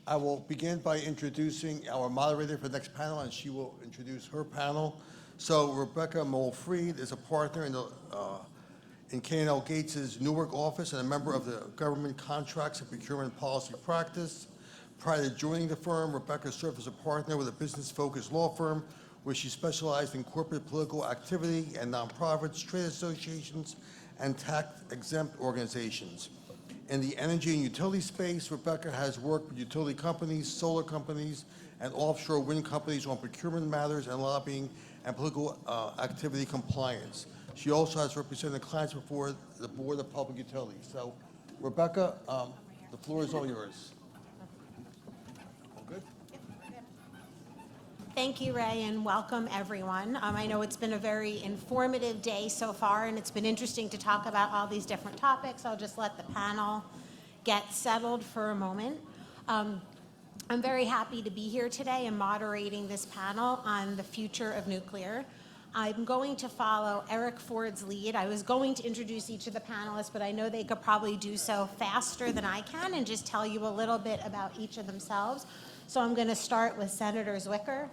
I will begin by introducing our moderator for the next panel, and she will introduce her panel. So Rebecca Moll is a partner in K&L Gates' Newark office and a member of the Government Contracts and Procurement Policy Practice. Prior to joining the firm, Rebecca served as a partner with a business-focused law firm where she specialized in corporate political activity and nonprofits, trade associations, and tax-exempt organizations. In the energy and utility space, Rebecca has worked with utility companies, solar companies, and offshore wind companies on procurement matters and lobbying and political activity compliance. She also has represented clients before the Board of Public Utilities. So, Rebecca, the floor is all yours. All good? Thank you, Ray, and welcome, everyone. I know it's been a very informative day so far, and it's been interesting to talk about all these different topics. I'll just let the panel get settled for a moment. I'm very happy to be here today and moderating this panel on the future of nuclear. I'm going to follow Eric Ford's lead. I was going to introduce each of the panelists, but I know they could probably do so faster than I can and just tell you a little bit about each of themselves. So I'm going to start with Senator Zwicker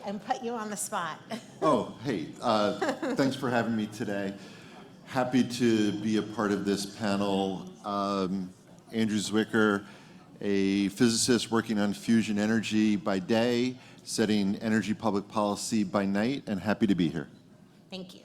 and put you on the spot. Oh, hey, thanks for having me today. Happy to be a part of this panel. Andrew Zwicker, a physicist working on fusion energy by day, setting energy public policy by night, and happy to be here. Thank you.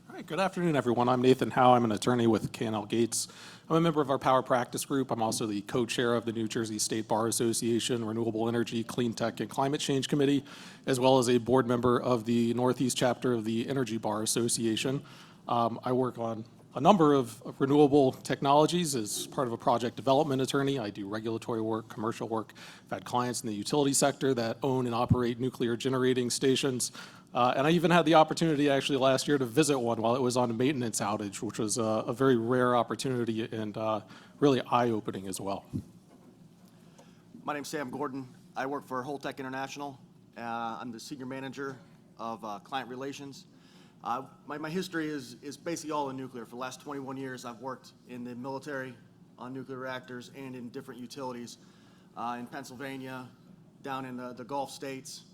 All right, good afternoon, everyone. I'm Nathan Howe. I'm an attorney with K&L Gates. I'm a member of our Power Practice Group. I'm also the co-chair of the New Jersey State Bar Association Renewable Energy, Clean Tech, and Climate Change Committee, as well as a board member of the Northeast chapter of the Energy Bar Association. I work on a number of renewable technologies as part of a project development attorney. I do regulatory work, commercial work. I've had clients in the utility sector that own and operate nuclear generating stations. And I even had the opportunity actually last year to visit one while it was on a maintenance outage, which was a very rare opportunity and really eye-opening as well. My name's Sam Gordon. I work for Holtec International. I'm the senior manager of client relations. My history is basically all in nuclear. For the last 21 years, I've worked in the military on nuclear reactors and in different utilities in Pennsylvania, down in the Gulf states,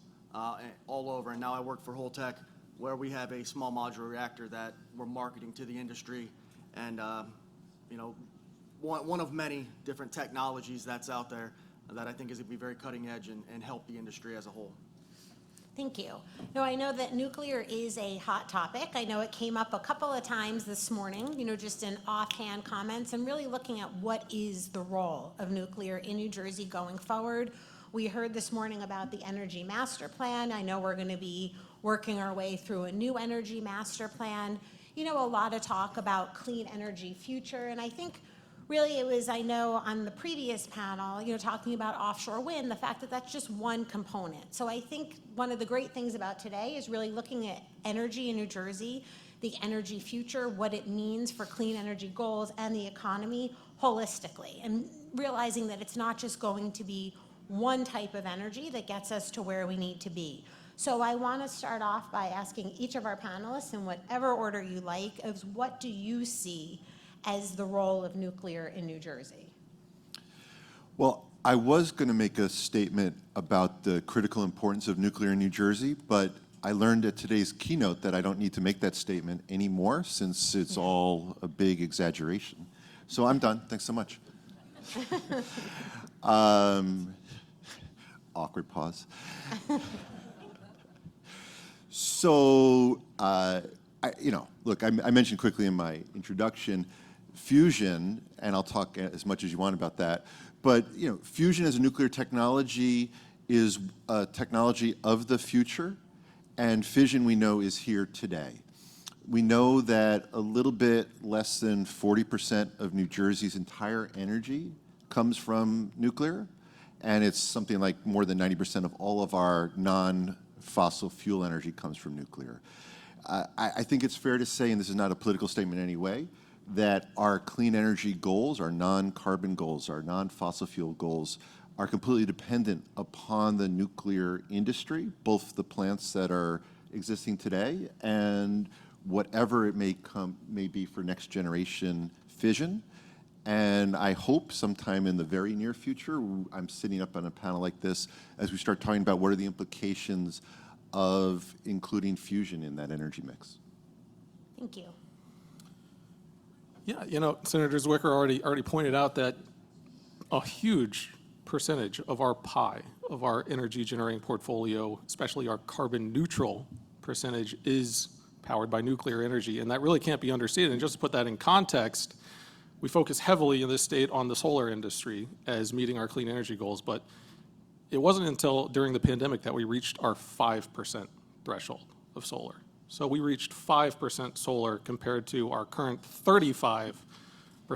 all over. And now I work for Holtec, where we have a small modular reactor that we're marketing to the industry. And, one of many different technologies that's out there that I think is going to be very cutting edge and help the industry as a whole. Thank you. No, I know that nuclear is a hot topic. I know it came up a couple of times this morning, just in offhand comments, and really looking at what is the role of nuclear in New Jersey going forward. We heard this morning about the Energy Master Plan. I know we're going to be working our way through a new Energy Master Plan. A lot of talk about clean energy future, and I think really it was, I know on the previous panel, talking about offshore wind, the fact that that's just one component. So I think one of the great things about today is really looking at energy in New Jersey, the energy future, what it means for clean energy goals and the economy holistically, and realizing that it's not just going to be one type of energy that gets us to where we need to be. So I want to start off by asking each of our panelists, in whatever order you like, of what do you see as the role of nuclear in New Jersey? Well, I was going to make a statement about the critical importance of nuclear in New Jersey, but I learned at today's keynote that I don't need to make that statement anymore since it's all a big exaggeration. So I'm done. Thanks so much. Awkward pause. So, look, I mentioned quickly in my introduction, fusion, and I'll talk as much as you want about that, but fusion as a nuclear technology is a technology of the future, and fission we know is here today. We know that a little bit less than 40% of New Jersey's entire energy comes from nuclear, and it's something like more than 90% of all of our non-fossil fuel energy comes from nuclear. I think it's fair to say, and this is not a political statement in any way, that our clean energy goals, our non-carbon goals, our non-fossil fuel goals are completely dependent upon the nuclear industry, both the plants that are existing today and whatever it may be for next generation fission. And I hope sometime in the very near future, I'm sitting up on a panel like this as we start talking about what are the implications of including fusion in that energy mix. Thank you. Yeah, Senator Zwicker already pointed out that a huge percentage of our pie, of our energy generating portfolio, especially our carbon neutral percentage, is powered by nuclear energy. And that really can't be understated. And just to put that in context, we focus heavily in this state on the solar industry as meeting our clean energy goals. But it wasn't until during the pandemic that we reached our 5% threshold of solar. So we reached 5% solar compared to our current 35%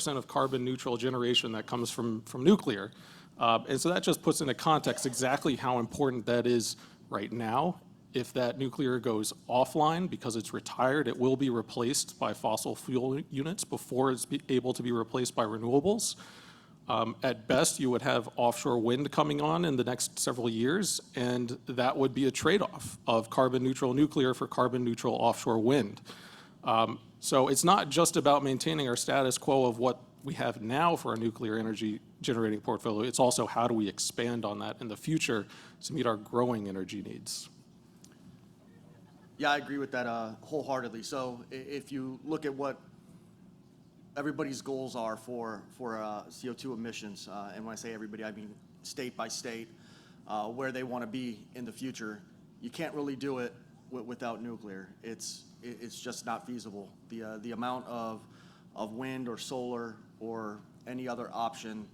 of carbon neutral generation that comes from nuclear. And so that just puts into context exactly how important that is right now. If that nuclear goes offline because it's retired, it will be replaced by fossil fuel units before it's able to be replaced by renewables. At best, you would have offshore wind coming on in the next several years, and that would be a trade-off of carbon neutral nuclear for carbon neutral offshore wind. So it's not just about maintaining our status quo of what we have now for our nuclear energy generating portfolio. It's also how do we expand on that in the future to meet our growing energy needs. Yeah, I agree with that wholeheartedly. So if you look at what everybody's goals are for CO2 emissions, and when I say everybody, I mean state by state, where they want to be in the future, you can't really do it without nuclear. It's just not feasible. The amount of wind or solar or any other option,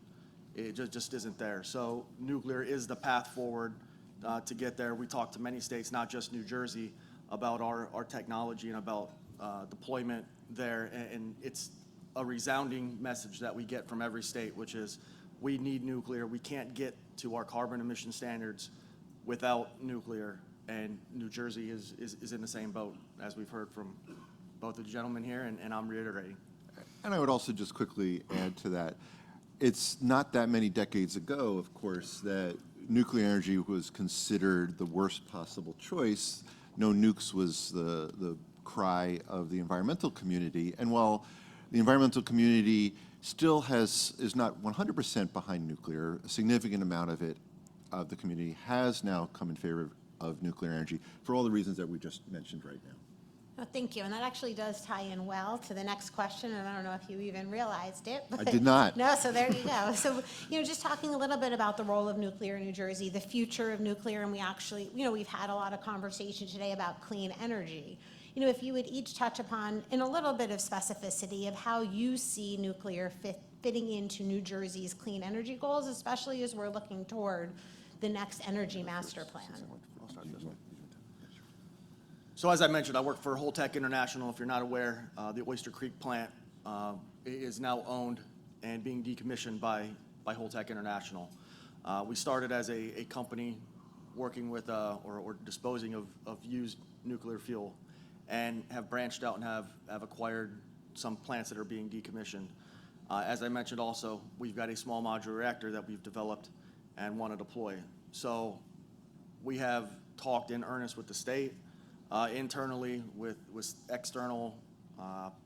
it just isn't there. So nuclear is the path forward to get there. We talked to many states, not just New Jersey, about our technology and about deployment there, and it's a resounding message that we get from every state, which is we need nuclear. We can't get to our carbon emission standards without nuclear, and New Jersey is in the same boat, as we've heard from both the gentlemen here, and I'm reiterating. And I would also just quickly add to that, it's not that many decades ago, of course, that nuclear energy was considered the worst possible choice. No nukes was the cry of the environmental community. And while the environmental community still is not 100% behind nuclear, a significant amount of it, of the community, has now come in favor of nuclear energy for all the reasons that we just mentioned right now. Oh, thank you, and that actually does tie in well to the next question, and I don't know if you even realized it. I did not. No, so there you go. So, just talking a little bit about the role of nuclear in New Jersey, the future of nuclear, and we actually, we've had a lot of conversation today about clean energy. If you would each touch upon, in a little bit of specificity, of how you see nuclear fitting into New Jersey's clean energy goals, especially as we're looking toward the next energy master plan. So as I mentioned, I work for Holtec International. If you're not aware, the Oyster Creek plant is now owned and being decommissioned by Holtec International. We started as a company working with or disposing of used nuclear fuel, and have branched out and have acquired some plants that are being decommissioned. As I mentioned also, we've got a small modular reactor that we've developed and want to deploy. So we have talked in earnest with the state, internally with external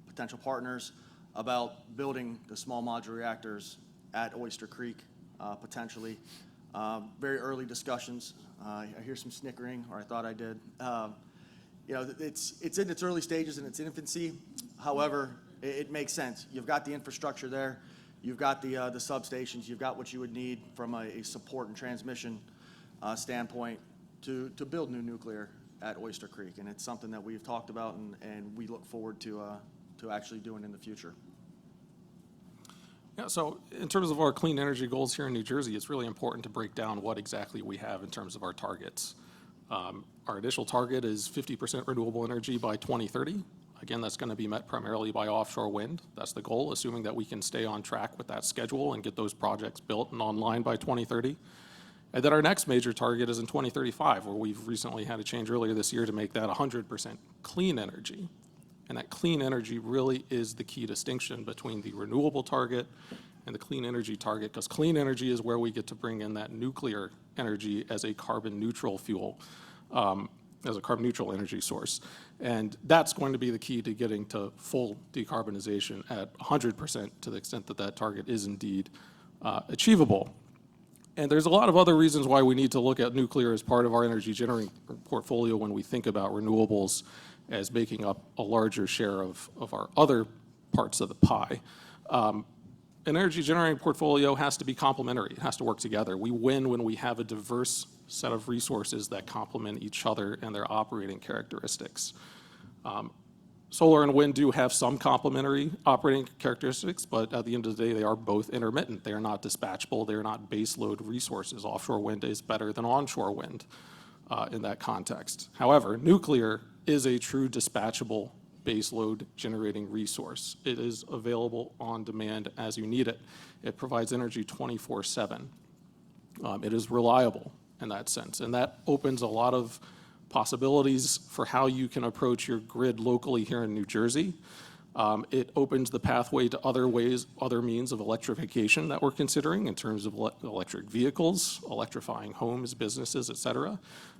potential partners about building the small modular reactors at Oyster Creek, potentially. Very early discussions. I hear some snickering, or I thought I did. It's in its early stages, in its infancy. However, it makes sense. You've got the infrastructure there. You've got the substations. You've got what you would need from a support and transmission standpoint to build new nuclear at Oyster Creek, and it's something that we've talked about and we look forward to actually doing in the future. Yeah, so in terms of our clean energy goals here in New Jersey, it's really important to break down what exactly we have in terms of our targets. Our initial target is 50% renewable energy by 2030. Again, that's going to be met primarily by offshore wind. That's the goal, assuming that we can stay on track with that schedule and get those projects built and online by 2030. And then our next major target is in 2035, where we've recently had a change earlier this year to make that 100% clean energy. And that clean energy really is the key distinction between the renewable target and the clean energy target, because clean energy is where we get to bring in that nuclear energy as a carbon neutral fuel. as a carbon neutral energy source. And that's going to be the key to getting to full decarbonization at 100% to the extent that that target is indeed achievable. And there's a lot of other reasons why we need to look at nuclear as part of our energy generating portfolio when we think about renewables as making up a larger share of our other parts of the pie. An energy generating portfolio has to be complementary. It has to work together. We win when we have a diverse set of resources that complement each other and their operating characteristics. Solar and wind do have some complementary operating characteristics, but at the end of the day, they are both intermittent. They are not dispatchable. They are not baseload resources. Offshore wind is better than onshore wind in that context. However, nuclear is a true dispatchable baseload generating resource. It is available on demand as you need it. It provides energy 24/7. It is reliable in that sense, and that opens a lot of possibilities for how you can approach your grid locally here in New Jersey. It opens the pathway to other ways, other means of electrification that we're considering in terms of electric vehicles, electrifying homes, businesses, et cetera.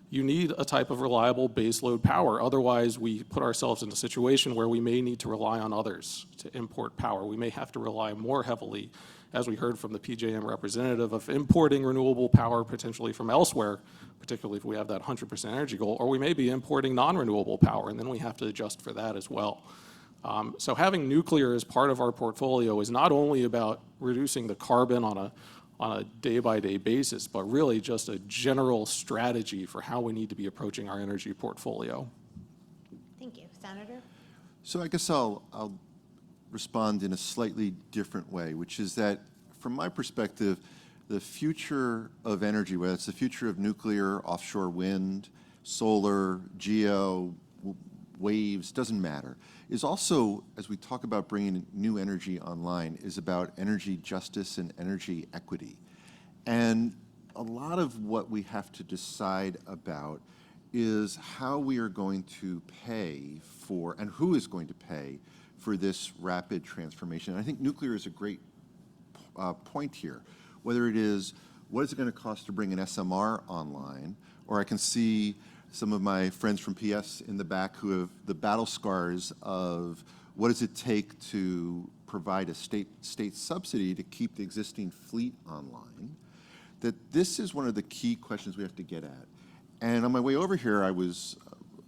You need a type of reliable baseload power. Otherwise, we put ourselves in a situation where we may need to rely on others to import power. We may have to rely more heavily, as we heard from the PJM representative, of importing renewable power potentially from elsewhere, particularly if we have that 100% energy goal, or we may be importing non-renewable power, and then we have to adjust for that as well. So having nuclear as part of our portfolio is not only about reducing the carbon on a day-by-day basis, but really just a general strategy for how we need to be approaching our energy portfolio. Thank you. Senator? So I guess I'll respond in a slightly different way, which is that from my perspective, the future of energy, whether it's the future of nuclear, offshore wind, solar, geo, waves, doesn't matter, is also, as we talk about bringing new energy online, is about energy justice and energy equity. And a lot of what we have to decide about is how we are going to pay for, and who is going to pay for this rapid transformation. And I think nuclear is a great point here. Whether it is, what is it going to cost to bring an SMR online, or I can see some of my friends from PS in the back who have the battle scars of what does it take to provide a state subsidy to keep the existing fleet online, that this is one of the key questions we have to get at. And on my way over here, I was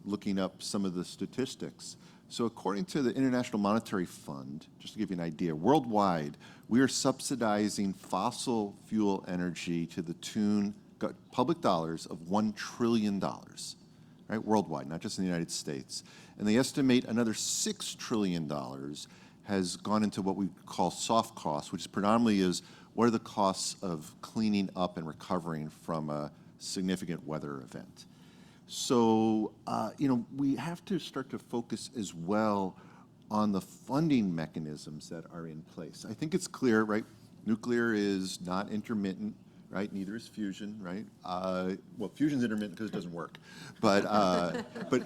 looking up some of the statistics. So according to the International Monetary Fund, just to give you an idea, worldwide, we are subsidizing fossil fuel energy to the tune, public dollars, of $1 trillion, right, worldwide, not just in the United States. And they estimate another $6 trillion has gone into what we call soft costs, which predominantly is what are the costs of cleaning up and recovering from a significant weather event. So, we have to start to focus as well on the funding mechanisms that are in place. I think it's clear, right? Nuclear is not intermittent, right? Neither is fusion, right? Well, fusion's intermittent because it doesn't work. But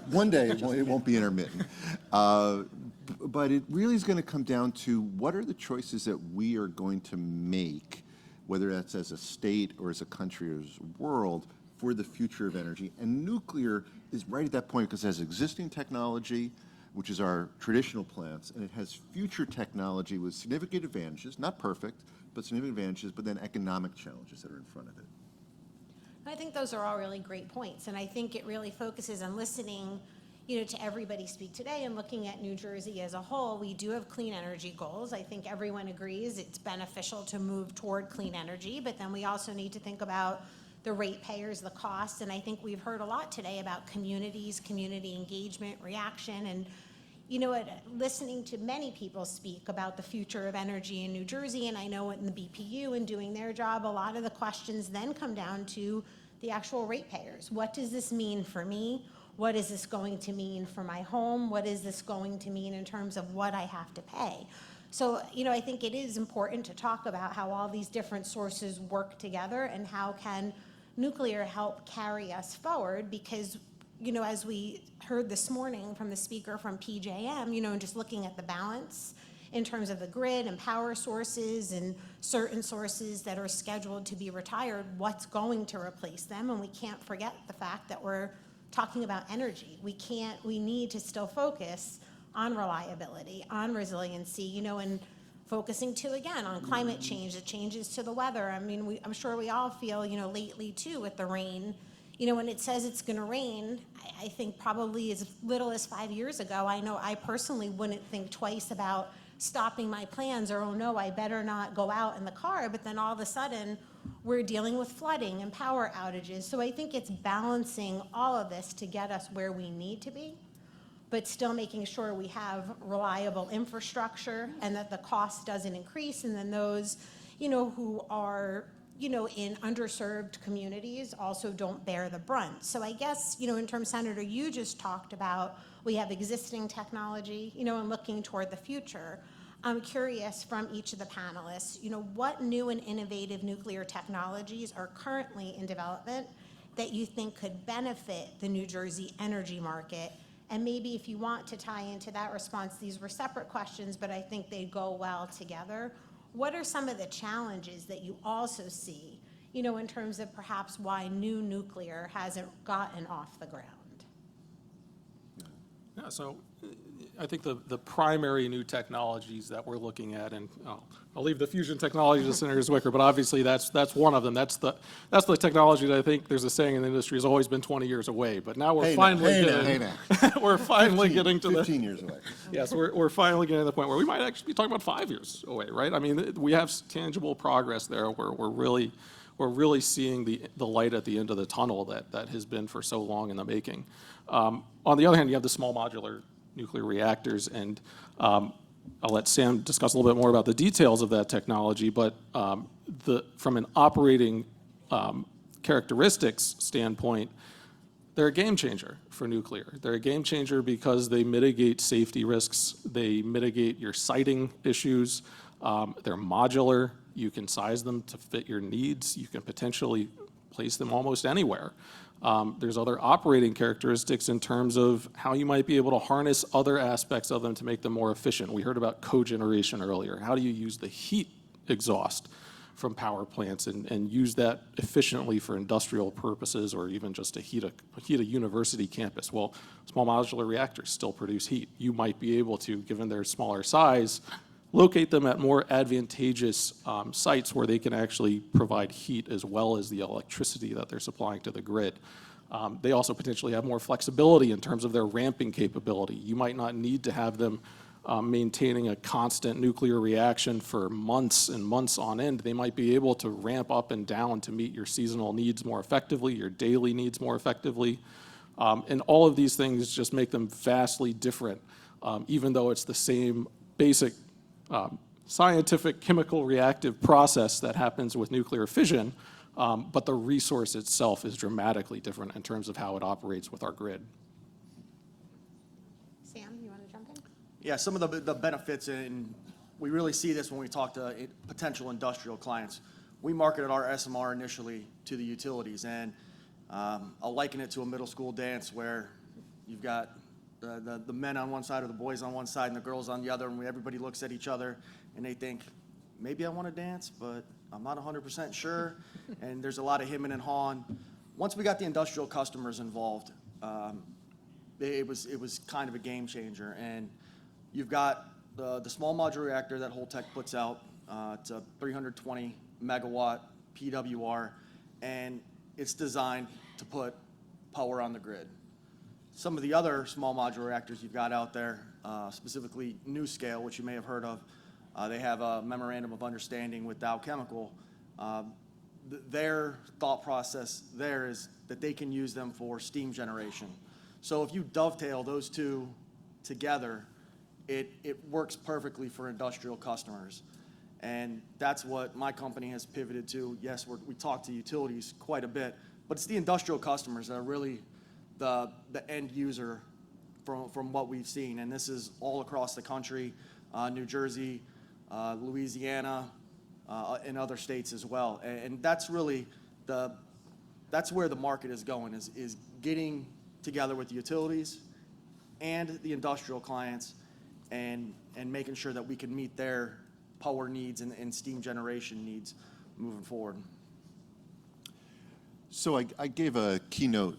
one day it won't be intermittent. But it really is going to come down to what are the choices that we are going to make, whether that's as a state or as a country or as a world, for the future of energy. And nuclear is right at that point because it has existing technology, which is our traditional plants, and it has future technology with significant advantages, not perfect, but significant advantages, but then economic challenges that are in front of it. I think those are all really great points, and I think it really focuses on listening, to everybody speak today and looking at New Jersey as a whole. We do have clean energy goals. I think everyone agrees it's beneficial to move toward clean energy, but then we also need to think about the ratepayers, the costs, and I think we've heard a lot today about communities, community engagement, reaction, and listening to many people speak about the future of energy in New Jersey, and I know in the BPU and doing their job, a lot of the questions then come down to the actual ratepayers. What does this mean for me? What is this going to mean for my home? What is this going to mean in terms of what I have to pay? So, I think it is important to talk about how all these different sources work together and how can nuclear help carry us forward, because as we heard this morning from the speaker from PJM, and just looking at the balance in terms of the grid and power sources and certain sources that are scheduled to be retired, what's going to replace them? And we can't forget the fact that we're talking about energy. We need to still focus on reliability, on resiliency, and focusing too, again, on climate change, the changes to the weather. I mean, I'm sure we all feel, lately too with the rain, when it says it's gonna rain, I think probably as little as 5 years ago, I know I personally wouldn't think twice about stopping my plans or, oh no, I better not go out in the car, but then all of a sudden, we're dealing with flooding and power outages. So I think it's balancing all of this to get us where we need to be, but still making sure we have reliable infrastructure and that the cost doesn't increase, and then those, who are, in underserved communities also don't bear the brunt. So I guess, in terms, Senator, you just talked about we have existing technology, and looking toward the future. I'm curious from each of the panelists, what new and innovative nuclear technologies are currently in development that you think could benefit the New Jersey energy market? And maybe if you want to tie into that response, these were separate questions, but I think they go well together. What are some of the challenges that you also see, in terms of perhaps why new nuclear hasn't gotten off the ground? Yeah, so I think the primary new technologies that we're looking at, and I'll leave the fusion technology to Senator Zwicker, but obviously that's one of them. That's the technology that I think there's a saying in the industry has always been 20 years away, but now we're we're finally getting to 15 years away. Yes, we're finally getting to the point where we might actually be talking about 5 years away, right? I mean, we have tangible progress there where we're really seeing the light at the end of the tunnel that has been for so long in the making. On the other hand, you have the small modular nuclear reactors, and I'll let Sam discuss a little bit more about the details of that technology, but from an operating characteristics standpoint, they're a game changer for nuclear. They're a game changer because they mitigate safety risks, they mitigate your siting issues, they're modular, you can size them to fit your needs, you can potentially place them almost anywhere. There's other operating characteristics in terms of how you might be able to harness other aspects of them to make them more efficient. We heard about cogeneration earlier. How do you use the heat exhaust from power plants and use that efficiently for industrial purposes, or even just to heat a university campus? Well, small modular reactors still produce heat. You might be able to, given their smaller size, locate them at more advantageous sites where they can actually provide heat as well as the electricity that they're supplying to the grid. They also potentially have more flexibility in terms of their ramping capability. You might not need to have them maintaining a constant nuclear reaction for months and months on end. They might be able to ramp up and down to meet your seasonal needs more effectively, your daily needs more effectively. And all of these things just make them vastly different, even though it's the same basic scientific chemical reactive process that happens with nuclear fission, but the resource itself is dramatically different in terms of how it operates with our grid. Sam, you want to jump in? Yeah, some of the benefits, and we really see this when we talk to potential industrial clients. We marketed our SMR initially to the utilities, and I'll liken it to a middle school dance where you've got the men on one side or the boys on one side and the girls on the other, and everybody looks at each other and they think, maybe I want to dance, but I'm not 100% sure, and there's a lot of hemming and hawing. Once we got the industrial customers involved, it was kind of a game changer, and you've got the small modular reactor that Holtec puts out. It's a 320 megawatt PWR, and it's designed to put power on the grid. Some of the other small modular reactors you've got out there, specifically NuScale, which you may have heard of, they have a memorandum of understanding with Dow Chemical. Their thought process there is that they can use them for steam generation. So if you dovetail those two together, it works perfectly for industrial customers. And that's what my company has pivoted to. Yes, we talk to utilities quite a bit, but it's the industrial customers that are really the end user from what we've seen. And this is all across the country, New Jersey, Louisiana, and other states as well. And that's really that's where the market is going, is getting together with the utilities and the industrial clients and making sure that we can meet their power needs and steam generation needs moving forward. So I gave a keynote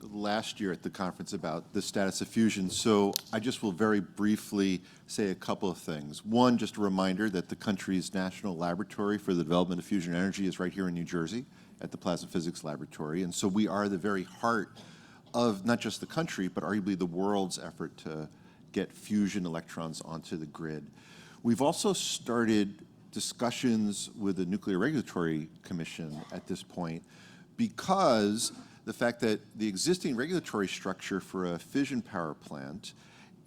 last year at the conference about the status of fusion, so I just will very briefly say a couple of things. One, just a reminder that the country's national laboratory for the development of fusion energy is right here in New Jersey at the Plasma Physics Laboratory, and so we are the very heart of not just the country, but arguably the world's effort to get fusion electrons onto the grid. We've also started discussions with the Nuclear Regulatory Commission at this point because the fact that the existing regulatory structure for a fission power plant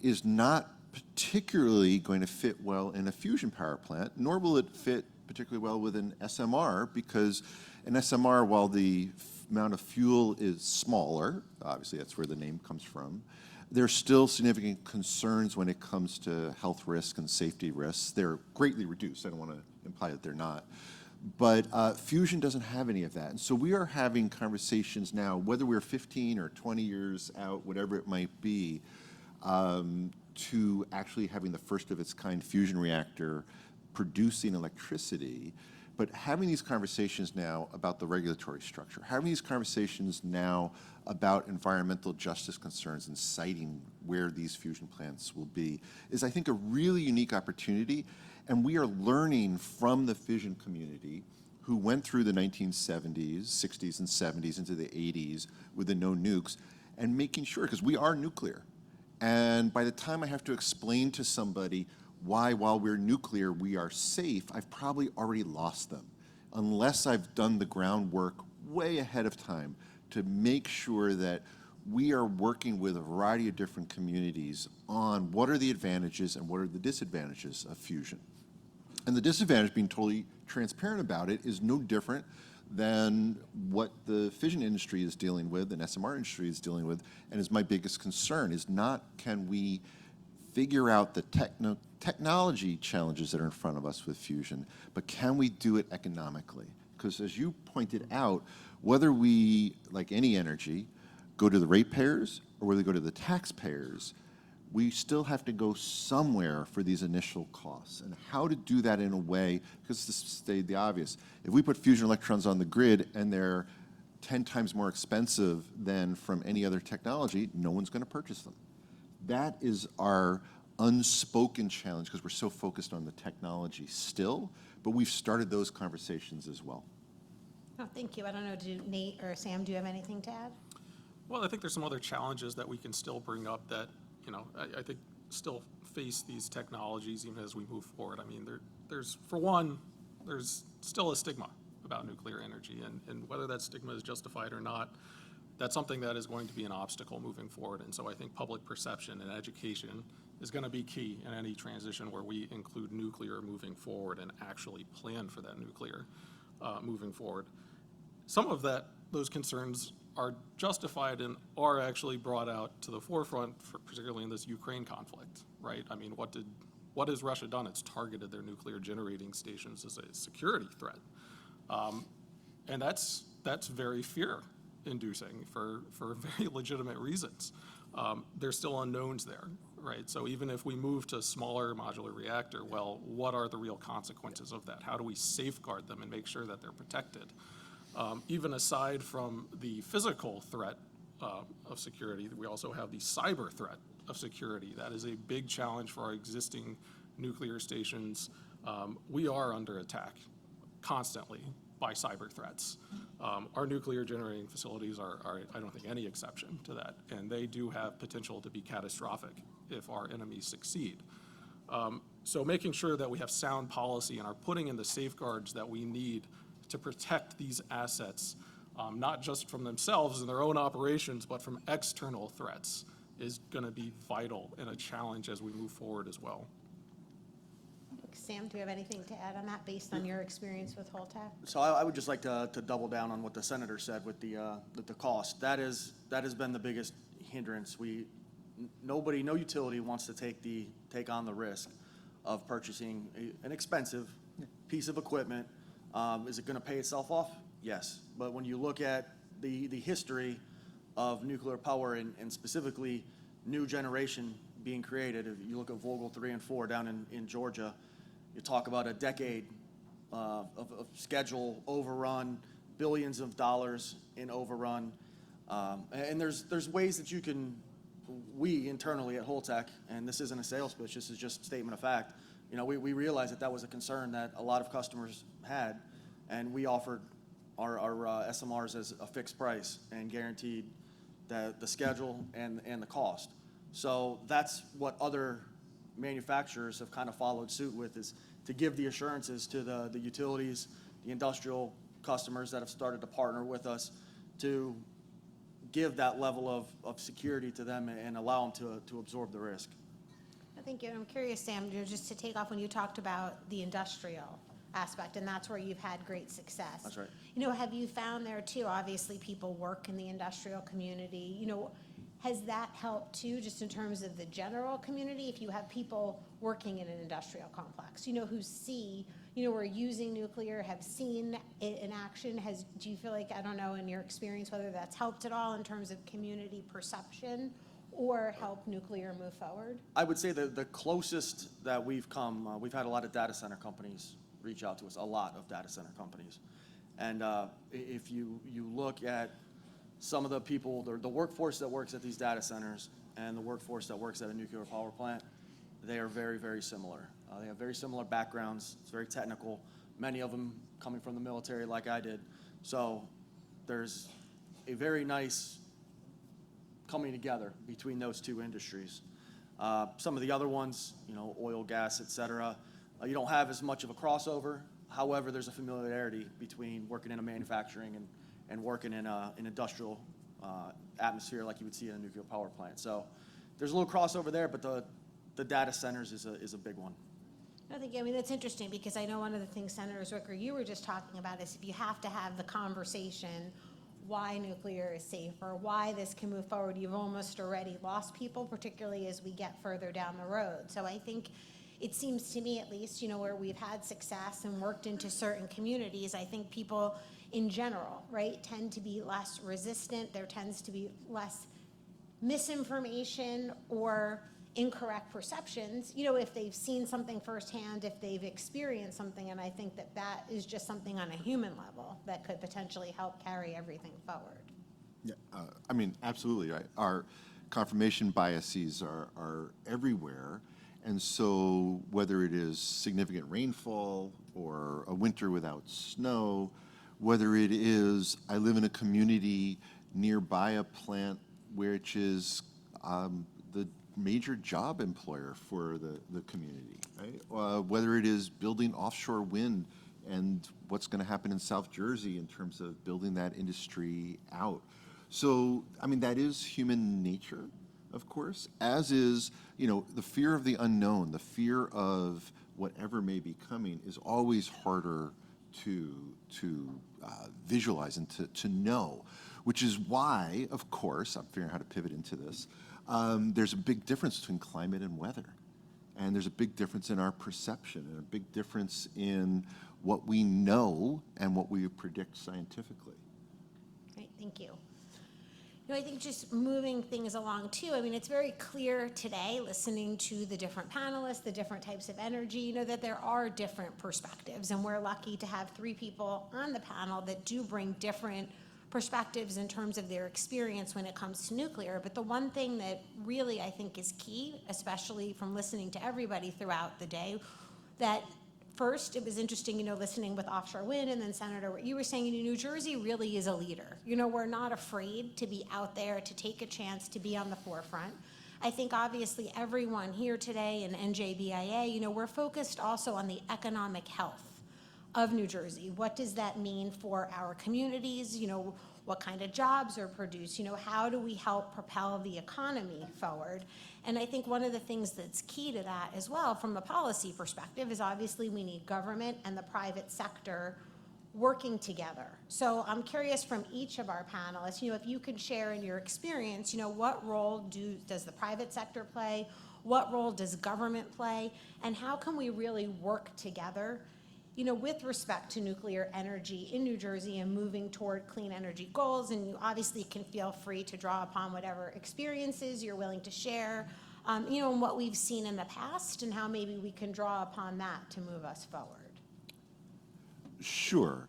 is not particularly going to fit well in a fusion power plant, nor will it fit particularly well with an SMR, because an SMR, while the amount of fuel is smaller, obviously that's where the name comes from, there's still significant concerns when it comes to health risk and safety risks. They're greatly reduced. I don't want to imply that they're not. But fusion doesn't have any of that. And so we are having conversations now, whether we're 15 or 20 years out, whatever it might be, to actually having the first of its kind fusion reactor producing electricity, but having these conversations now about the regulatory structure, having these conversations now about environmental justice concerns and citing where these fusion plants will be is, I think, a really unique opportunity. And we are learning from the fission community who went through the 1970s, 60s, and 70s into the 80s with the no nukes, and making sure, because we are nuclear. And by the time I have to explain to somebody why, while we're nuclear, we are safe, I've probably already lost them, unless I've done the groundwork way ahead of time to make sure that we are working with a variety of different communities on what are the advantages and what are the disadvantages of fusion. And the disadvantage, being totally transparent about it, is no different than what the fission industry is dealing with and SMR industry is dealing with, and is my biggest concern, is not can we figure out the technology challenges that are in front of us with fusion, but can we do it economically? Because as you pointed out, whether we, like any energy, go to the ratepayers or whether we go to the taxpayers, we still have to go somewhere for these initial costs. And how to do that in a way, because to state the obvious, if we put fusion electrons on the grid and they're 10 times more expensive than from any other technology, no one's going to purchase them. That is our unspoken challenge because we're so focused on the technology still, but we've started those conversations as well. Oh, thank you. I don't know, do Nate or Sam, do you have anything to add? Well, I think there's some other challenges that we can still bring up that, you know, I think still face these technologies even as we move forward. I mean, there's, for one, there's still a stigma about nuclear energy, and whether that stigma is justified or not, that's something that is going to be an obstacle moving forward. And so I think public perception and education is going to be key in any transition where we include nuclear moving forward and actually plan for that nuclear moving forward. Some of those concerns are justified and are actually brought out to the forefront, particularly in this Ukraine conflict, right? I mean, what has Russia done? It's targeted their nuclear generating stations as a security threat. And that's very fear-inducing for very legitimate reasons. There's still unknowns there, right? So even if we move to a smaller modular reactor, well, what are the real consequences of that? How do we safeguard them and make sure that they're protected? Even aside from the physical threat of security, we also have the cyber threat of security. That is a big challenge for our existing nuclear stations. We are under attack constantly by cyber threats. Our nuclear generating facilities are, I don't think, any exception to that, and they do have potential to be catastrophic if our enemies succeed. So making sure that we have sound policy and are putting in the safeguards that we need to protect these assets, not just from themselves and their own operations, but from external threats, is going to be vital and a challenge as we move forward as well. Sam, do you have anything to add on that based on your experience with Holtec? So I would just like to double down on what the senator said with the cost. That has been the biggest hindrance. No utility wants to take on the risk of purchasing an expensive piece of equipment. Is it going to pay itself off? Yes. But when you look at the history of nuclear power and specifically new generation being created, if you look at Vogtle 3 and 4 down in Georgia, you talk about a decade of schedule overrun, billions of dollars in overrun. And there's ways that you can, we internally at Holtec, and this isn't a sales pitch, this is just a statement of fact, you know, we realized that that was a concern that a lot of customers had, and we offered our SMRs as a fixed price and guaranteed the schedule and the cost. So that's what other manufacturers have kind of followed suit with, is to give the assurances to the utilities, the industrial customers that have started to partner with us, to give that level of security to them and allow them to absorb the risk. Thank you. I'm curious, Sam, just to take off when you talked about the industrial aspect, and that's where you've had great success. That's right. Have you found there too, obviously people work in the industrial community, has that helped too, just in terms of the general community? If you have people working in an industrial complex, who see, are using nuclear, have seen it in action, do you feel like, I don't know, in your experience, whether that's helped at all in terms of community perception or help nuclear move forward? I would say the closest that we've come, we've had a lot of data center companies reach out to us, a lot of data center companies. And if you look at some of the people, the workforce that works at these data centers and the workforce that works at a nuclear power plant, they are very, very similar. They have very similar backgrounds. It's very technical. Many of them coming from the military like I did. So there's a very nice coming together between those two industries. Some of the other ones, oil, gas, et cetera, you don't have as much of a crossover. However, there's a familiarity between working in a manufacturing and working in an industrial atmosphere like you would see in a nuclear power plant. So there's a little crossover there, but the data centers is a big one. That's interesting, because I know one of the things, Senator Zwicker, you were just talking about is if you have to have the conversation why nuclear is safer, why this can move forward, you've almost already lost people, particularly as we get further down the road. So I think it seems to me, at least, where we've had success and worked into certain communities, I think people in general, right, tend to be less resistant. There tends to be less misinformation or incorrect perceptions, if they've seen something firsthand, if they've experienced something, and I think that is just something on a human level that could potentially help carry everything forward. Yeah, absolutely right. Our confirmation biases are everywhere. And so whether it is significant rainfall or a winter without snow, whether it is I live in a community nearby a plant which is the major job employer for the community, right? Whether it is building offshore wind and what's going to happen in South Jersey in terms of building that industry out. So, that is human nature, of course, as is, the fear of the unknown, the fear of whatever may be coming is always harder to visualize and to know, which is why, of course, I'm figuring out how to pivot into this, there's a big difference between climate and weather. And there's a big difference in our perception and a big difference in what we know and what we predict scientifically. Great, thank you. I think just moving things along too, it's very clear today, listening to the different panelists, the different types of energy, that there are different perspectives, and we're lucky to have 3 people on the panel that do bring different perspectives in terms of their experience when it comes to nuclear. But the one thing that really I think is key, especially from listening to everybody throughout the day, that first, it was interesting, listening with offshore wind, and then Senator, what you were saying, New Jersey really is a leader. We're not afraid to be out there, to take a chance, to be on the forefront. I think obviously everyone here today in NJBIA, we're focused also on the economic health of New Jersey. What does that mean for our communities? What kind of jobs are produced? How do we help propel the economy forward? And I think one of the things that's key to that as well, from a policy perspective, is obviously we need government and the private sector working together. So I'm curious from each of our panelists, if you could share in your experience, what role does the private sector play? What role does government play? And how can we really work together with respect to nuclear energy in New Jersey and moving toward clean energy goals? And you obviously can feel free to draw upon whatever experiences you're willing to share, and what we've seen in the past and how maybe we can draw upon that to move us forward. Sure.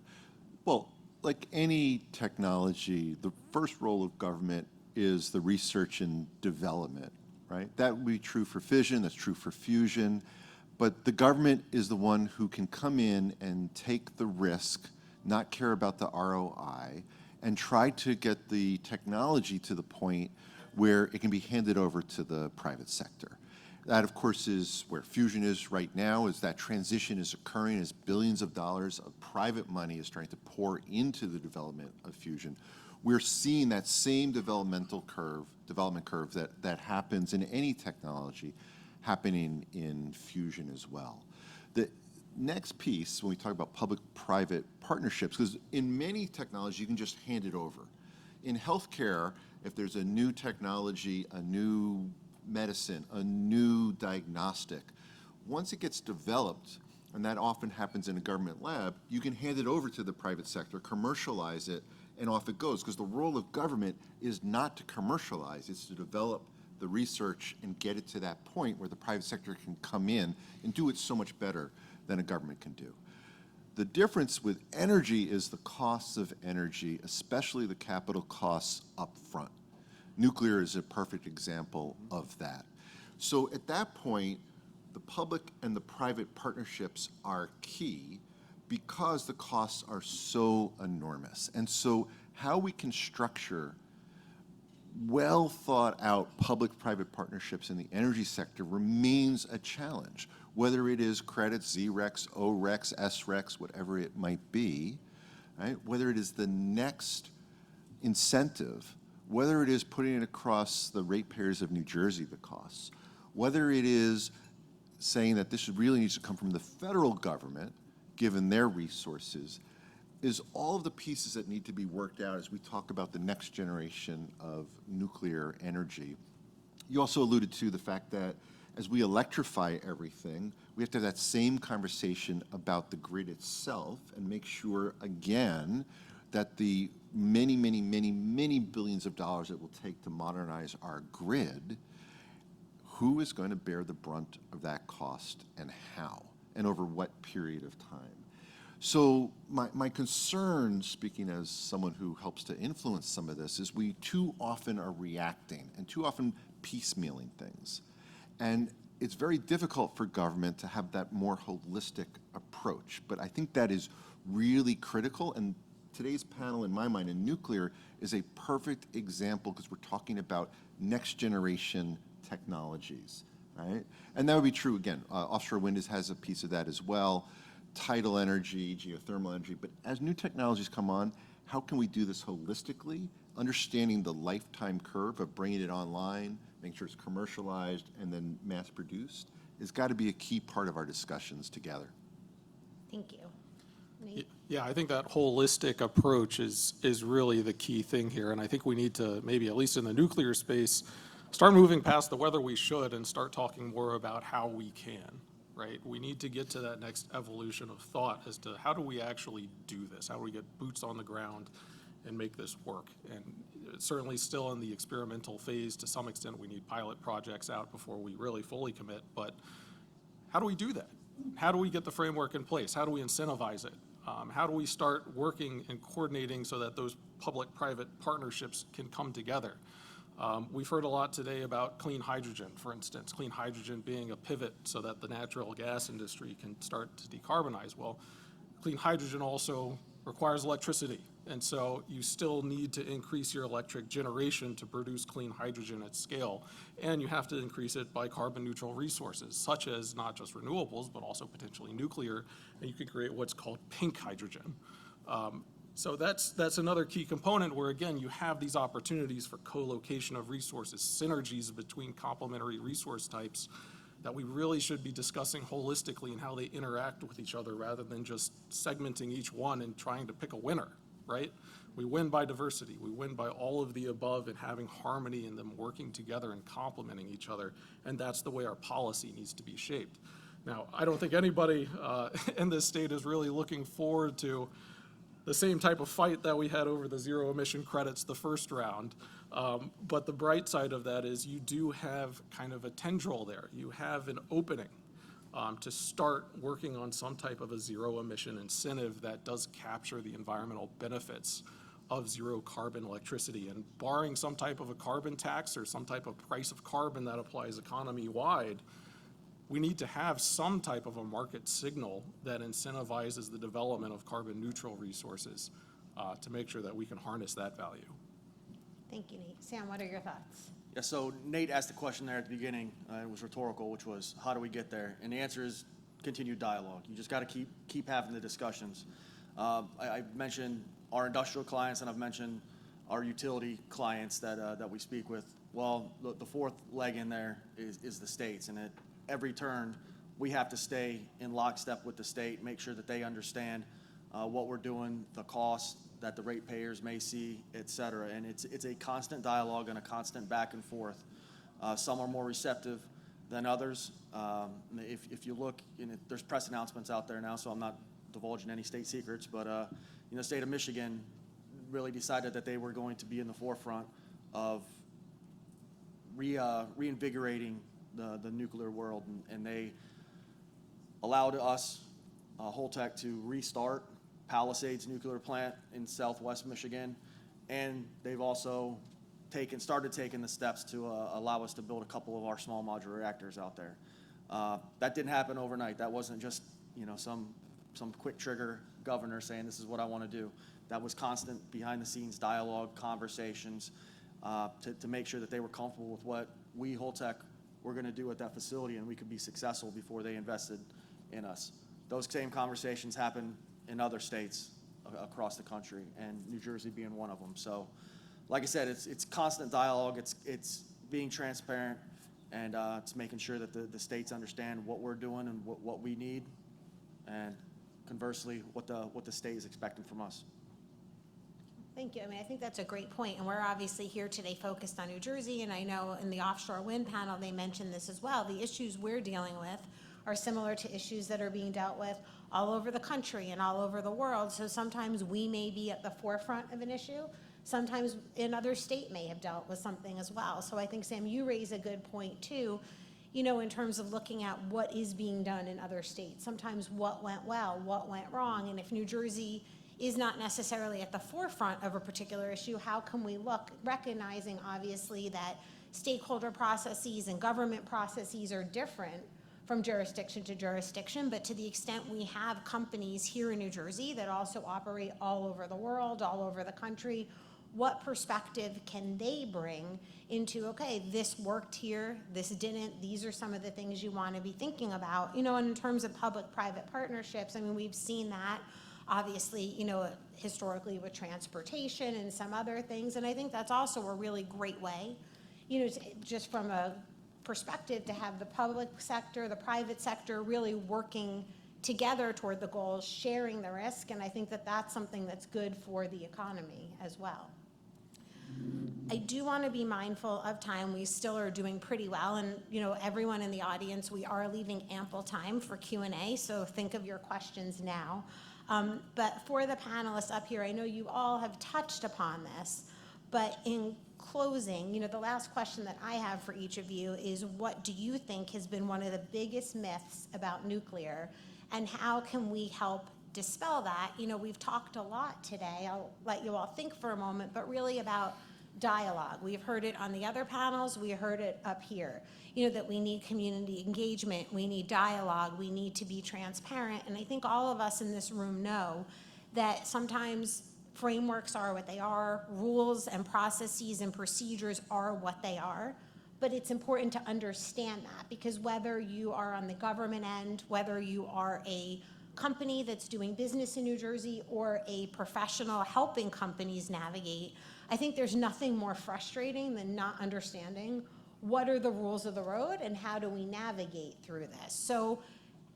Well, like any technology, the first role of government is the research and development, right? That would be true for fission, that's true for fusion, but the government is the one who can come in and take the risk, not care about the ROI, and try to get the technology to the point where it can be handed over to the private sector. That, of course, is where fusion is right now, as that transition is occurring, as billions of dollars of private money is starting to pour into the development of fusion. We're seeing that same development curve that happens in any technology happening in fusion as well. The next piece, when we talk about public-private partnerships, because in many technologies, you can just hand it over. In healthcare, if there's a new technology, a new medicine, a new diagnostic, once it gets developed, and that often happens in a government lab, you can hand it over to the private sector, commercialize it, and off it goes. Because the role of government is not to commercialize, it's to develop the research and get it to that point where the private sector can come in and do it so much better than a government can do. The difference with energy is the costs of energy, especially the capital costs up front. Nuclear is a perfect example of that. So at that point, the public and the private partnerships are key because the costs are so enormous. And so how we can structure well thought out public-private partnerships in the energy sector remains a challenge, whether it is credits, ZRECs, ORECs, SRECs, whatever it might be, right? Whether it is the next incentive, whether it is putting it across the ratepayers of New Jersey, the costs, whether it is saying that this really needs to come from the federal government, given their resources, is all of the pieces that need to be worked out as we talk about the next generation of nuclear energy. You also alluded to the fact that as we electrify everything, we have to have that same conversation about the grid itself and make sure, again, that the many, many, many, many billions of dollars it will take to modernize our grid, who is going to bear the brunt of that cost and how, and over what period of time? So my concern, speaking as someone who helps to influence some of this, is we too often are reacting and too often piecemealing things. And it's very difficult for government to have that more holistic approach. But I think that is really critical. And today's panel, in my mind, in nuclear, is a perfect example because we're talking about next generation technologies, right? And that would be true, again, offshore wind has a piece of that as well, tidal energy, geothermal energy. But as new technologies come on, how can we do this holistically, understanding the lifetime curve of bringing it online, making sure it's commercialized and then mass produced, has got to be a key part of our discussions together. Thank you. Nate? Yeah, I think that holistic approach is really the key thing here. And I think we need to, maybe at least in the nuclear space, start moving past the whether we should and start talking more about how we can, right? We need to get to that next evolution of thought as to how do we actually do this? How do we get boots on the ground and make this work? And it's certainly still in the experimental phase. To some extent, we need pilot projects out before we really fully commit. But how do we do that? How do we get the framework in place? How do we incentivize it? How do we start working and coordinating so that those public-private partnerships can come together? We've heard a lot today about clean hydrogen, for instance, clean hydrogen being a pivot so that the natural gas industry can start to decarbonize. Well, clean hydrogen also requires electricity. And so you still need to increase your electric generation to produce clean hydrogen at scale. And you have to increase it by carbon neutral resources, such as not just renewables, but also potentially nuclear. And you can create what's called pink hydrogen. So that's another key component where, again, you have these opportunities for co-location of resources, synergies between complementary resource types that we really should be discussing holistically and how they interact with each other rather than just segmenting each one and trying to pick a winner, right? We win by diversity. We win by all of the above and having harmony in them working together and complementing each other. And that's the way our policy needs to be shaped. Now, I don't think anybody in this state is really looking forward to the same type of fight that we had over the zero emission credits the first round. But the bright side of that is you do have kind of a tendril there. You have an opening to start working on some type of a zero emission incentive that does capture the environmental benefits of zero carbon electricity. And barring some type of a carbon tax or some type of price of carbon that applies economy-wide, we need to have some type of a market signal that incentivizes the development of carbon neutral resources to make sure that we can harness that value. Thank you, Nate. Sam, what are your thoughts? Yeah, so Nate asked the question there at the beginning, it was rhetorical, which was, how do we get there? And the answer is continued dialogue. You just got to keep having the discussions. I mentioned our industrial clients, and I've mentioned our utility clients that we speak with. Well, the fourth leg in there is the states, and at every turn, we have to stay in lockstep with the state, make sure that they understand what we're doing, the costs that the ratepayers may see, et cetera. And it's a constant dialogue and a constant back and forth. Some are more receptive than others. If you look, there's press announcements out there now, so I'm not divulging any state secrets, but the state of Michigan really decided that they were going to be in the forefront of reinvigorating the nuclear world, and they allowed us, Holtec, to restart Palisades nuclear plant in southwest Michigan, and they've also started taking the steps to allow us to build a couple of our small modular reactors out there. That didn't happen overnight. That wasn't just some quick trigger governor saying this is what I want to do. That was constant behind the scenes dialogue, conversations to make sure that they were comfortable with what we, Holtec, were going to do at that facility, and we could be successful before they invested in us. Those same conversations happen in other states across the country, and New Jersey being one of them. So, like I said, it's constant dialogue. It's being transparent, and it's making sure that the states understand what we're doing and what we need, and conversely, what the state is expecting from us. Thank you. I mean, I think that's a great point, and we're obviously here today focused on New Jersey, and I know in the offshore wind panel they mentioned this as well. The issues we're dealing with are similar to issues that are being dealt with all over the country and all over the world. So sometimes we may be at the forefront of an issue. Sometimes another state may have dealt with something as well. So I think, Sam, you raise a good point too, in terms of looking at what is being done in other states. Sometimes what went well, what went wrong, and if New Jersey is not necessarily at the forefront of a particular issue, how can we look, recognizing obviously that stakeholder processes and government processes are different from jurisdiction to jurisdiction, but to the extent we have companies here in New Jersey that also operate all over the world, all over the country, what perspective can they bring into, okay, this worked here, this didn't, these are some of the things you want to be thinking about. And in terms of public-private partnerships, I mean, we've seen that obviously, historically with transportation and some other things, and I think that's also a really great way, just from a perspective to have the public sector, the private sector really working together toward the goals, sharing the risk, and I think that that's something that's good for the economy as well. I do want to be mindful of time. We still are doing pretty well, and everyone in the audience, we are leaving ample time for Q&A, so think of your questions now. But for the panelists up here, I know you all have touched upon this, but in closing, the last question that I have for each of you is, what do you think has been one of the biggest myths about nuclear, and how can we help dispel that? We've talked a lot today. I'll let you all think for a moment, but really about dialogue. We've heard it on the other panels. We heard it up here, that we need community engagement. We need dialogue. We need to be transparent. And I think all of us in this room know that sometimes frameworks are what they are, rules and processes and procedures are what they are, but it's important to understand that, because whether you are on the government end, whether you are a company that's doing business in New Jersey or a professional helping companies navigate, I think there's nothing more frustrating than not understanding what are the rules of the road and how do we navigate through this. So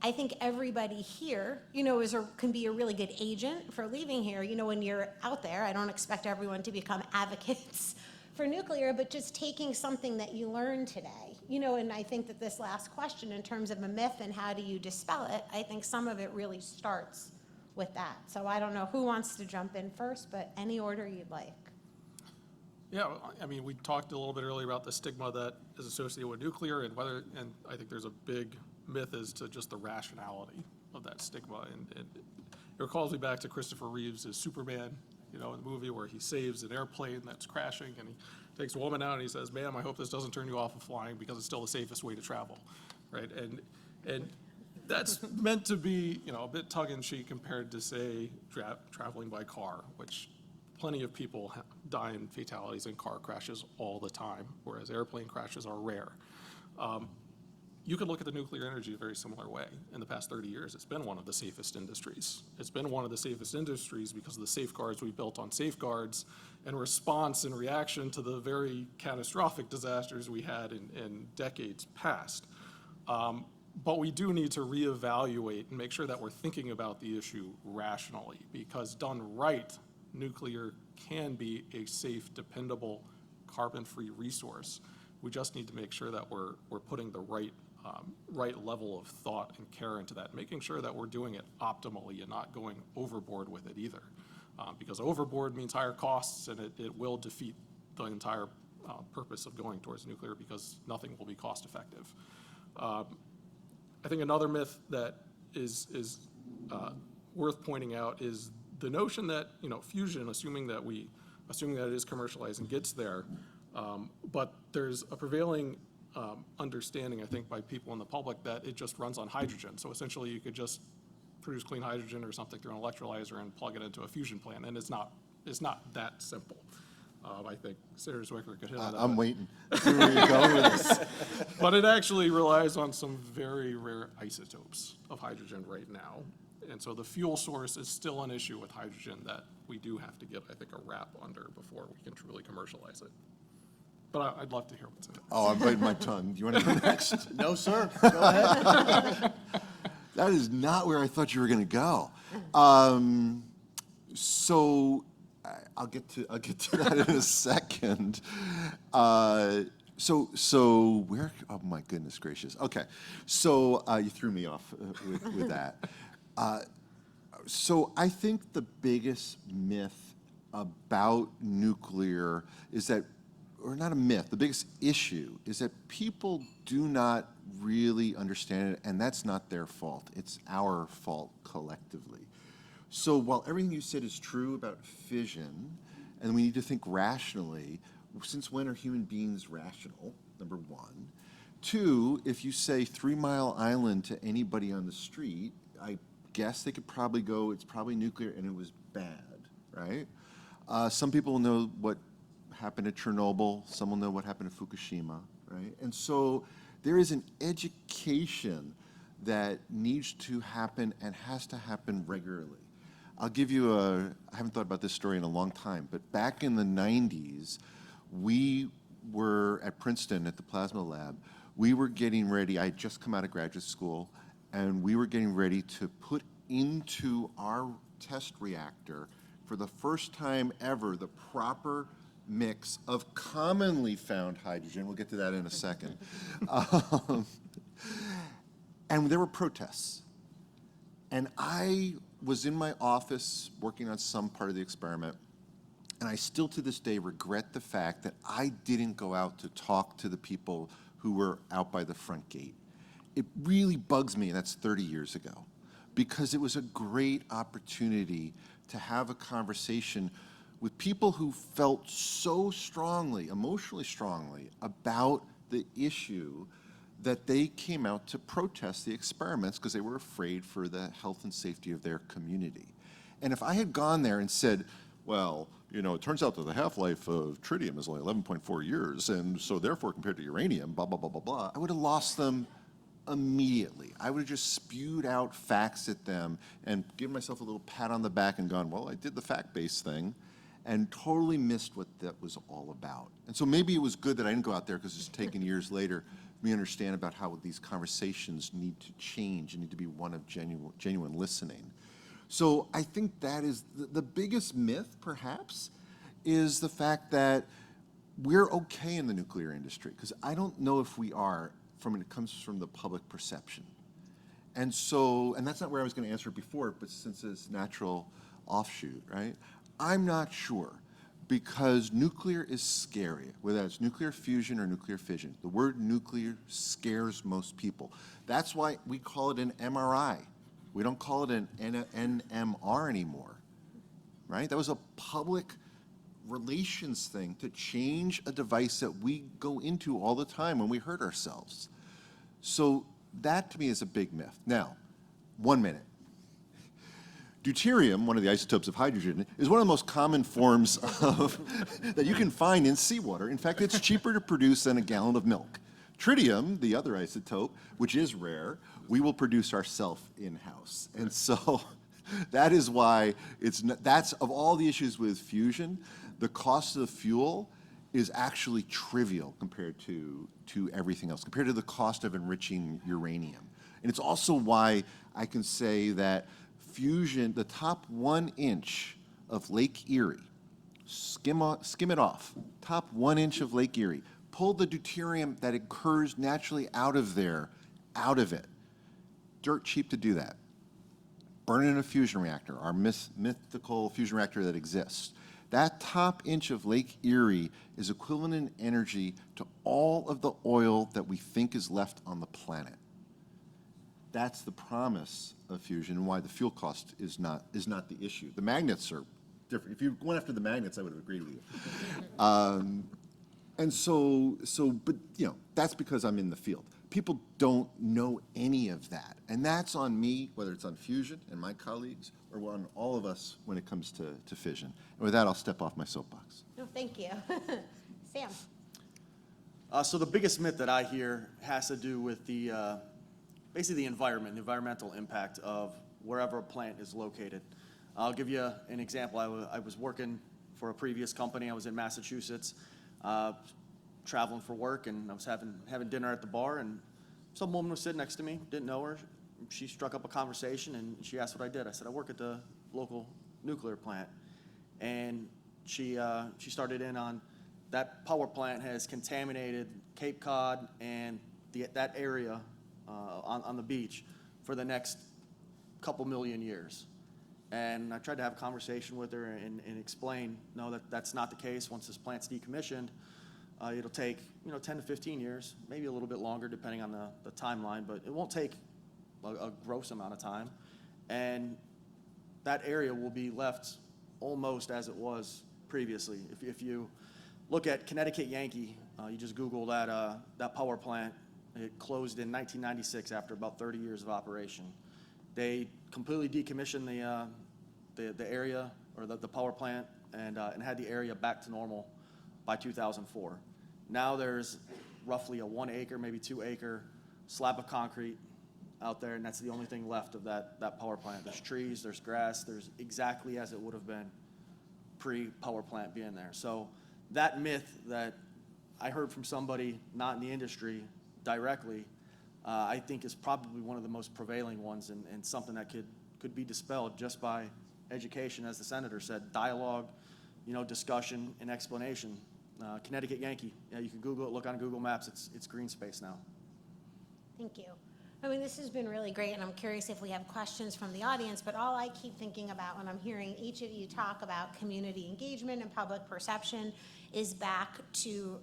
I think everybody here, can be a really good agent for leaving here. When you're out there, I don't expect everyone to become advocates for nuclear, but just taking something that you learned today, and I think that this last question in terms of a myth and how do you dispel it, I think some of it really starts with that. So I don't know who wants to jump in first, but any order you'd like. Yeah, I mean, we talked a little bit earlier about the stigma that is associated with nuclear and I think there's a big myth is to just the rationality of that stigma. And it recalls me back to Christopher Reeves' Superman, in the movie where he saves an airplane that's crashing, and he takes a woman out and he says, "Ma'am, I hope this doesn't turn you off of flying because it's still the safest way to travel," right? And that's meant to be, a bit tongue-in-cheek compared to, say, traveling by car, which plenty of people die in fatalities in car crashes all the time, whereas airplane crashes are rare. You could look at the nuclear energy a very similar way. In the past 30 years, it's been one of the safest industries. It's been one of the safest industries because of the safeguards we built on safeguards in response and reaction to the very catastrophic disasters we had in decades past. But we do need to reevaluate and make sure that we're thinking about the issue rationally, because done right, nuclear can be a safe, dependable, carbon-free resource. We just need to make sure that we're putting the right level of thought and care into that, making sure that we're doing it optimally and not going overboard with it either. Because overboard means higher costs, and it will defeat the entire purpose of going towards nuclear, because nothing will be cost effective. I think another myth that is worth pointing out is the notion that, fusion, assuming that it is commercialized and gets there, but there's a prevailing understanding, I think, by people in the public that it just runs on hydrogen. So essentially, you could just produce clean hydrogen or something through an electrolyzer and plug it into a fusion plant, and it's not that simple. I think Senator Zwicker could hit on that. I'm waiting. See where you're going with this. But it actually relies on some very rare isotopes of hydrogen right now. And so the fuel source is still an issue with hydrogen that we do have to get, I think, a wrap under before we can truly commercialize it. But I'd love to hear what's in it. Oh, I'm biting my tongue. Do you want to go next? No, sir. Go ahead. That is not where I thought you were going to go. So I'll get to that in a second. So where? Oh my goodness gracious. Okay, so you threw me off with that. So I think the biggest myth about nuclear is that, or not a myth, the biggest issue is that people do not really understand it, and that's not their fault. It's our fault collectively. So while everything you said is true about fission, and we need to think rationally, since when are human beings rational, number one? Two, if you say 3 Mile Island to anybody on the street, I guess they could probably go, it's probably nuclear, and it was bad, right? Some people will know what happened at Chernobyl, some will know what happened at Fukushima, right? And so there is an education that needs to happen and has to happen regularly. I'll give you I haven't thought about this story in a long time, but back in the 90s, we were at Princeton at the plasma lab. We were getting ready, I had just come out of graduate school, and we were getting ready to put into our test reactor, for the first time ever, the proper mix of commonly found hydrogen. We'll get to that in a second. And there were protests. And I was in my office working on some part of the experiment, and I still to this day regret the fact that I didn't go out to talk to the people who were out by the front gate. It really bugs me, and that's 30 years ago, because it was a great opportunity to have a conversation with people who felt so strongly, emotionally strongly, about the issue that they came out to protest the experiments because they were afraid for the health and safety of their community. And if I had gone there and said, well, it turns out that the half-life of tritium is only 11.4 years, and so therefore compared to uranium, blah, blah, blah, blah, blah, I would have lost them immediately. I would have just spewed out facts at them and given myself a little pat on the back and gone, well, I did the fact-based thing, and totally missed what that was all about. And so maybe it was good that I didn't go out there, because it's taken years later we understand about how these conversations need to change and need to be one of genuine listening. So I think that is the biggest myth, perhaps, is the fact that we're okay in the nuclear industry, because I don't know if we are when it comes from the public perception. And so, and that's not where I was going to answer it before, but since it's natural offshoot, right? I'm not sure. because nuclear is scary, whether it's nuclear fusion or nuclear fission. The word nuclear scares most people. That's why we call it an MRI. We don't call it an NMR anymore, right? That was a public relations thing to change a device that we go into all the time when we hurt ourselves. So that to me is a big myth. Now, 1 minute. Deuterium, one of the isotopes of hydrogen, is one of the most common forms of that you can find in seawater. In fact, it's cheaper to produce than a gallon of milk. Tritium, the other isotope, which is rare, we will produce ourselves in-house. And so that is why that's, of all the issues with fusion, the cost of the fuel is actually trivial compared to everything else, compared to the cost of enriching uranium. And it's also why I can say that fusion, the top 1 inch of Lake Erie, skim it off, top 1 inch of Lake Erie, pull the deuterium that occurs naturally out of there, out of it. Dirt cheap to do that. Burn it in a fusion reactor, our mythical fusion reactor that exists. That top inch of Lake Erie is equivalent in energy to all of the oil that we think is left on the planet. That's the promise of fusion and why the fuel cost is not the issue. The magnets are different. If you went after the magnets, I would have agreed with you. And but that's because I'm in the field. People don't know any of that. And that's on me, whether it's on fusion and my colleagues, or on all of us when it comes to fission. And with that, I'll step off my soapbox. No, thank you. Sam? So the biggest myth that I hear has to do with the, basically the environment, the environmental impact of wherever a plant is located. I'll give you an example. I was working for a previous company. I was in Massachusetts, traveling for work, and I was having dinner at the bar, and some woman was sitting next to me, didn't know her. She struck up a conversation, and she asked what I did. I said, I work at the local nuclear plant. And she started in on that power plant has contaminated Cape Cod and that area on the beach for the next couple million years. And I tried to have a conversation with her and explain, no, that's not the case. Once this plant's decommissioned, it'll take 10 to 15 years, maybe a little bit longer depending on the timeline, but it won't take a gross amount of time. And that area will be left almost as it was previously. If you look at Connecticut Yankee, you just Google that power plant. It closed in 1996 after about 30 years of operation. They completely decommissioned the area or the power plant and had the area back to normal by 2004. Now there's roughly a 1 acre, maybe 2 acre slab of concrete out there, and that's the only thing left of that power plant. There's trees, there's grass, there's exactly as it would have been pre-power plant being there. So that myth that I heard from somebody not in the industry directly, I think is probably one of the most prevailing ones and something that could be dispelled just by education, as the senator said, dialogue, discussion and explanation. Connecticut Yankee, you can Google it, look on Google Maps, it's green space now. Thank you. I mean, this has been really great, and I'm curious if we have questions from the audience, but all I keep thinking about when I'm hearing each of you talk about community engagement and public perception is back to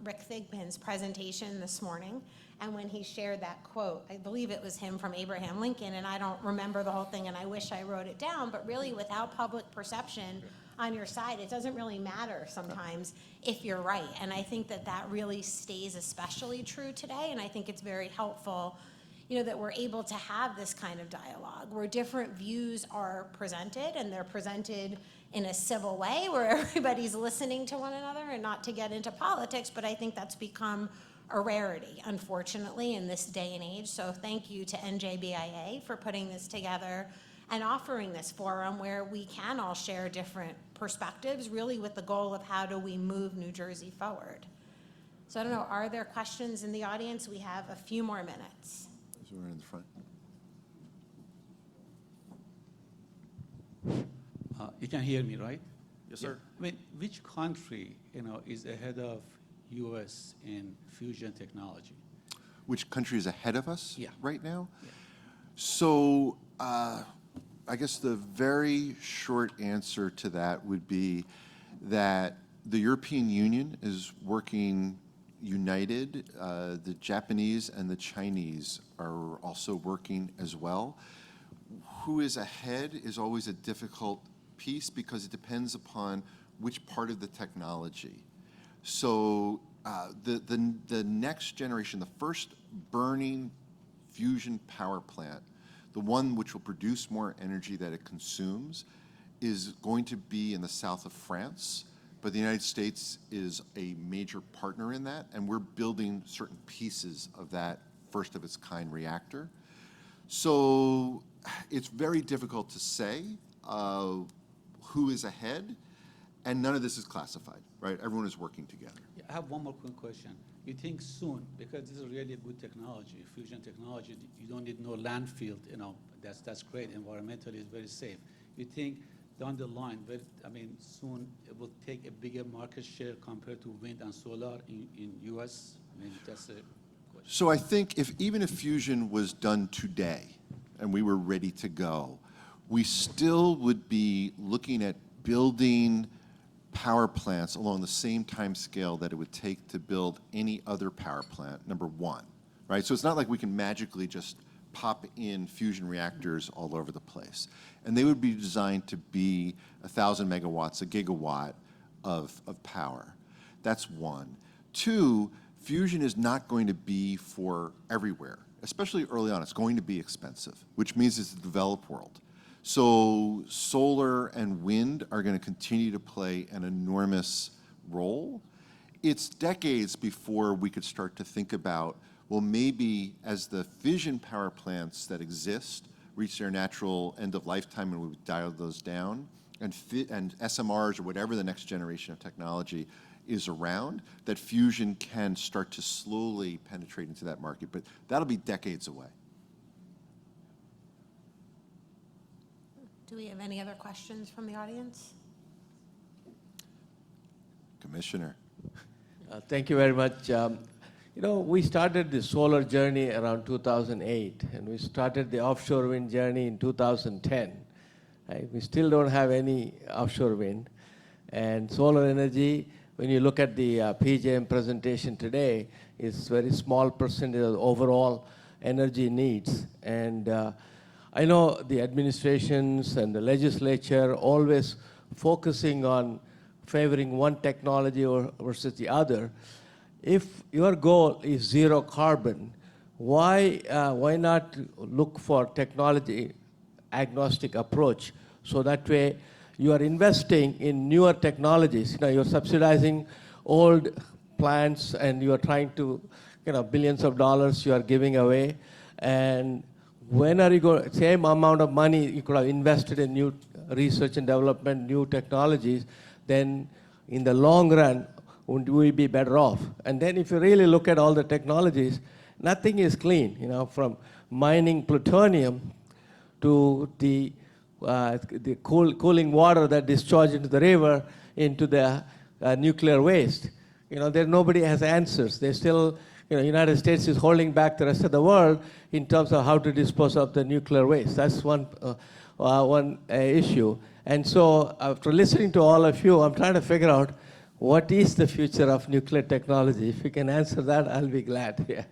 Rick Thigpen's presentation this morning, and when he shared that quote, I believe it was him from Abraham Lincoln, and I don't remember the whole thing, and I wish I wrote it down, but really without public perception on your side, it doesn't really matter sometimes if you're right, and I think that really stays especially true today, and I think it's very helpful that we're able to have this kind of dialogue where different views are presented, and they're presented in a civil way where everybody's listening to one another, and not to get into politics, but I think that's become a rarity, unfortunately, in this day and age. So thank you to NJBIA for putting this together and offering this forum where we can all share different perspectives, really with the goal of how do we move New Jersey forward. So I don't know, are there questions in the audience? We have a few more minutes. We're in the front. You can hear me, right? Yes, sir. I mean, which country, is ahead of U.S. in fusion technology? Which country is ahead of us right now? Yeah. So I guess the very short answer to that would be that the European Union is working united. The Japanese and the Chinese are also working as well. Who is ahead is always a difficult piece because it depends upon which part of the technology. So the next generation, the first burning fusion power plant, the one which will produce more energy that it consumes, is going to be in the south of France, but the United States is a major partner in that, and we're building certain pieces of that first of its kind reactor. So it's very difficult to say who is ahead, and none of this is classified, right? Everyone is working together. Yeah, I have one more quick question. You think soon, because this is really a good technology, fusion technology, you don't need no landfill, you know, that's great. Environmentally, it's very safe. You think down the line, soon it will take a bigger market share compared to wind and solar in U.S.? I mean, that's a question. So I think even if fusion was done today and we were ready to go, we still would be looking at building power plants along the same time scale that it would take to build any other power plant, number one, right? So it's not like we can magically just pop in fusion reactors all over the place. And they would be designed to be 1,000 megawatts, a gigawatt of power. That's one. Two, fusion is not going to be for everywhere, especially early on. It's going to be expensive, which means it's the developed world. So solar and wind are going to continue to play an enormous role. It's decades before we could start to think about, well, maybe as the fission power plants that exist reach their natural end of lifetime and we dial those down, and SMRs or whatever the next generation of technology is around, that fusion can start to slowly penetrate into that market. But that'll be decades away. Do we have any other questions from the audience? Commissioner. Thank you very much. We started the solar journey around 2008, and we started the offshore wind journey in 2010. Right? We still don't have any offshore wind. And solar energy, when you look at the PJM presentation today, is very small percentage of the overall energy needs. And I know the administrations and the legislature always focusing on favoring one technology versus the other. If your goal is zero carbon, why not look for technology agnostic approach? So that way you are investing in newer technologies. You're subsidizing old plants and you are trying to, billions of dollars you are giving away. And when are you going, same amount of money you could have invested in new research and development, new technologies, then in the long run, would we be better off? And then if you really look at all the technologies, nothing is clean, from mining plutonium to the cooling water that discharges into the river, into the nuclear waste. There nobody has answers. They still, United States is holding back the rest of the world in terms of how to dispose of the nuclear waste. That's one issue. And so after listening to all of you, I'm trying to figure out what is the future of nuclear technology. If you can answer that, I'll be glad. Yeah.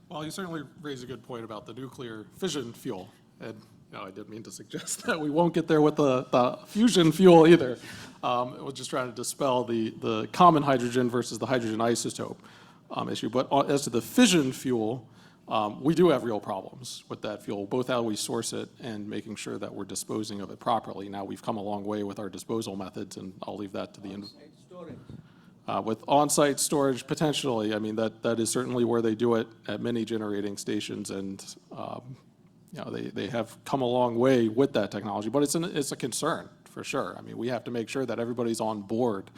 Well, you certainly raise a good point about the nuclear fission fuel. And I didn't mean to suggest that we won't get there with the fusion fuel either. We're just trying to dispel the common hydrogen versus the hydrogen isotope issue. But as to the fission fuel, we do have real problems with that fuel, both how we source it and making sure that we're disposing of it properly. Now, we've come a long way with our disposal methods, and I'll leave that to the end. With on-site storage, potentially, that is certainly where they do it at many generating stations, and they have come a long way with that technology. But it's a concern, for sure. We have to make sure that everybody's on board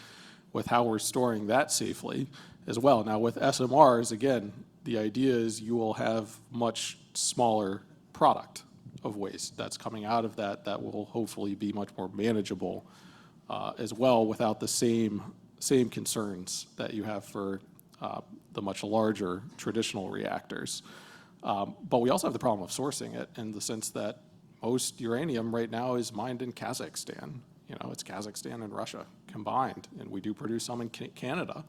with how we're storing that safely as well. Now, with SMRs, again, the idea is you will have much smaller product of waste that's coming out of that will hopefully be much more manageable as well, without the same concerns that you have for the much larger traditional reactors. But we also have the problem of sourcing it, in the sense that most uranium right now is mined in Kazakhstan. You know, it's Kazakhstan and Russia combined, and we do produce some in Canada,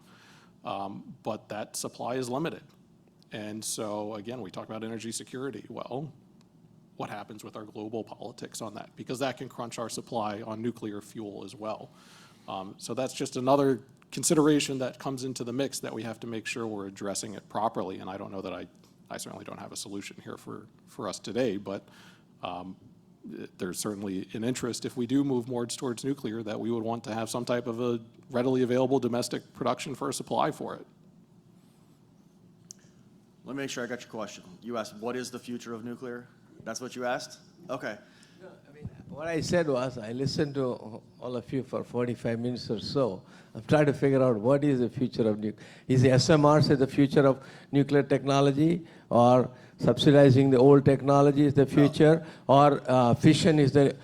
but that supply is limited. And so, again, we talk about energy security. Well, what happens with our global politics on that? Because that can crunch our supply on nuclear fuel as well. So that's just another consideration that comes into the mix that we have to make sure we're addressing it properly. And I don't know that I certainly don't have a solution here for us today, but there's certainly an interest, if we do move more towards nuclear, that we would want to have some type of a readily available domestic production for a supply for it. Let me make sure I got your question. You asked, what is the future of nuclear? That's what you asked? Okay. No, I mean, what I said was, I listened to all of you for 45 minutes or so. I'm trying to figure out what is the future of nuclear. Is the SMRs the future of nuclear technology, or subsidizing the old technology is the future, or fission is the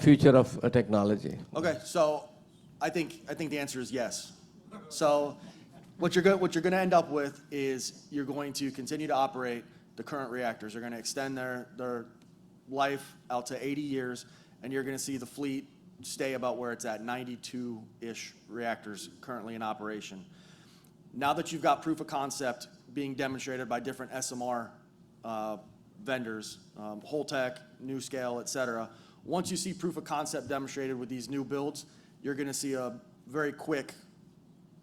future of technology? Okay, so I think the answer is yes. So what you're going to end up with is you're going to continue to operate the current reactors. They're going to extend their life out to 80 years, and you're going to see the fleet stay about where it's at, 92-ish reactors currently in operation. Now that you've got proof of concept being demonstrated by different SMR vendors, Holtec, NuScale, et cetera, once you see proof of concept demonstrated with these new builds, you're going to see a very quick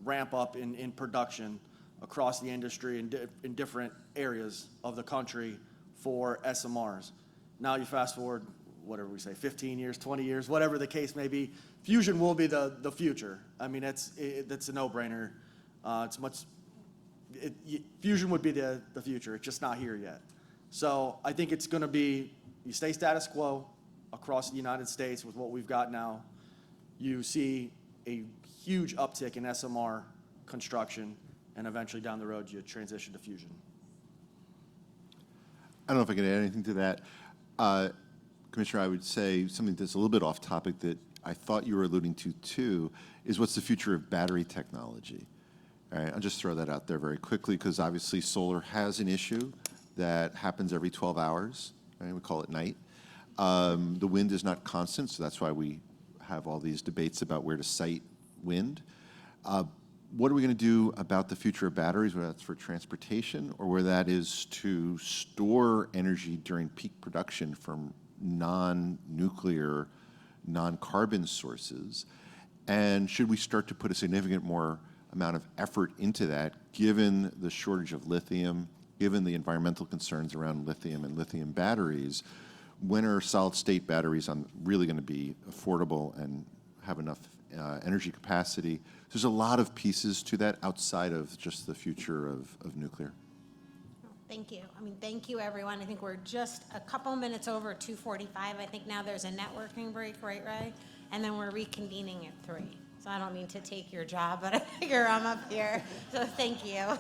ramp up in production across the industry in different areas of the country for SMRs. Now you fast forward, whatever we say, 15 years, 20 years, whatever the case may be, fusion will be the future. I mean, that's a no-brainer. Fusion would be the future. It's just not here yet. So I think it's going to be, you stay status quo across the United States with what we've got now. You see a huge uptick in SMR construction, and eventually down the road you transition to fusion. I don't know if I can add anything to that. Commissioner, I would say something that's a little bit off topic that I thought you were alluding to too, is what's the future of battery technology? All right, I'll just throw that out there very quickly, because obviously solar has an issue that happens every 12 hours, right? We call it night. The wind is not constant, so that's why we have all these debates about where to site wind. What are we going to do about the future of batteries, whether that's for transportation or where that is to store energy during peak production from non-nuclear, non-carbon sources? And should we start to put a significant more amount of effort into that, given the shortage of lithium, given the environmental concerns around lithium and lithium batteries? When are solid-state batteries really going to be affordable and have enough energy capacity? There's a lot of pieces to that outside of just the future of nuclear. Thank you. I mean, thank you, everyone. I think we're just a couple minutes over 2:45. I think now there's a networking break, right, Ray? And then we're reconvening at 3. So I don't mean to take your job, but I figure I'm up here. So thank you.